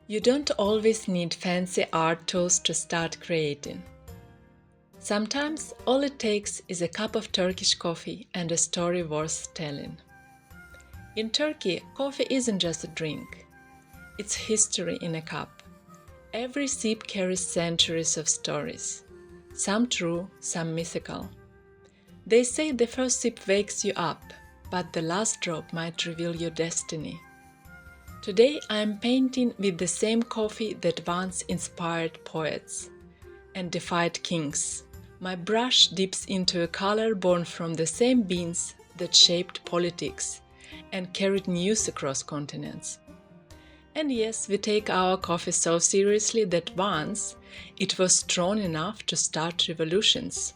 You don't always need fancy art tools to start creating. Sometimes all it takes is a cup of Turkish coffee and a story worth telling. In Turkey, coffee isn't just a drink. It's history in a cup. Every sip carries centuries of stories. Some true, some mythical. They say the first sip wakes you up, but the last drop might reveal your destiny. Today I am painting with the same coffee that once inspired poets and defied kings. My brush dips into a color born from the same beans that shaped politics and carried news across continents. And yes, we take our coffee so seriously that once it was strong enough to start revolutions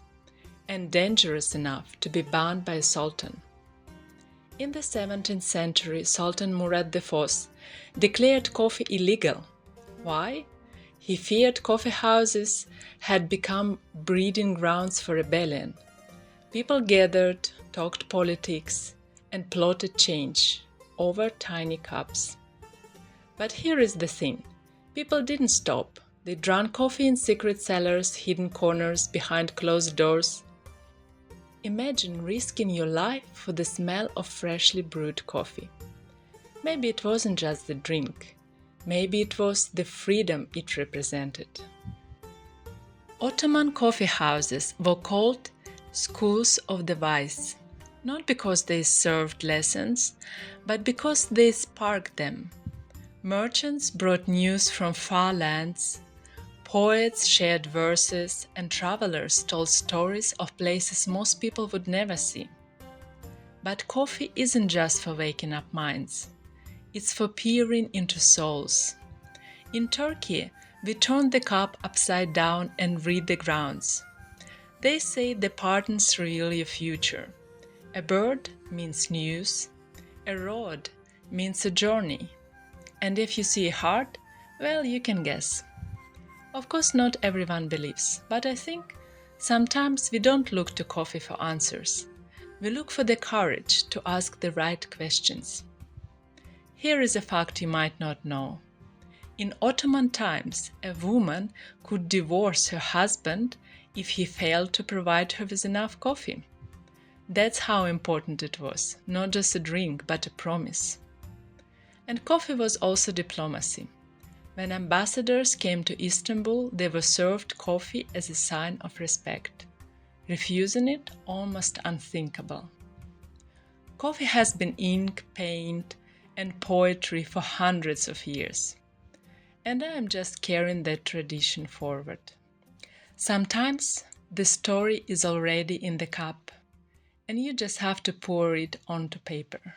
and dangerous enough to be banned by a sultan. In the 17th century, Sultan Murad IV declared coffee illegal. Why? He feared coffee houses had become breeding grounds for rebellion. People gathered, talked politics, and plotted change over tiny cups. But here is the thing. People didn't stop. They drank coffee in secret cellars, hidden corners, behind closed doors. Imagine risking your life for the smell of freshly brewed coffee. Maybe it wasn't just the drink. Maybe it was the freedom it represented. Ottoman coffee houses were called schools of the wise, not because they served lessons, but because they sparked them. Merchants brought news from far lands. Poets shared verses, and travelers told stories of places most people would never see. But coffee isn't just for waking up minds. It's for peering into souls. In Turkey, we turn the cup upside down and read the grounds. They say the patterns reveal your future. A bird means news. A road means a journey. And if you see a heart, well, you can guess. Of course, not everyone believes, but I think sometimes we don't look to coffee for answers. We look for the courage to ask the right questions. Here is a fact you might not know. In Ottoman times, a woman could divorce her husband if he failed to provide her with enough coffee. That's how important it was, not just a drink, but a promise. And coffee was also diplomacy. When ambassadors came to Istanbul, they were served coffee as a sign of respect. Refusing it, almost unthinkable. Coffee has been ink, paint, and poetry for hundreds of years. And I am just carrying that tradition forward. Sometimes the story is already in the cup, and you just have to pour it onto paper.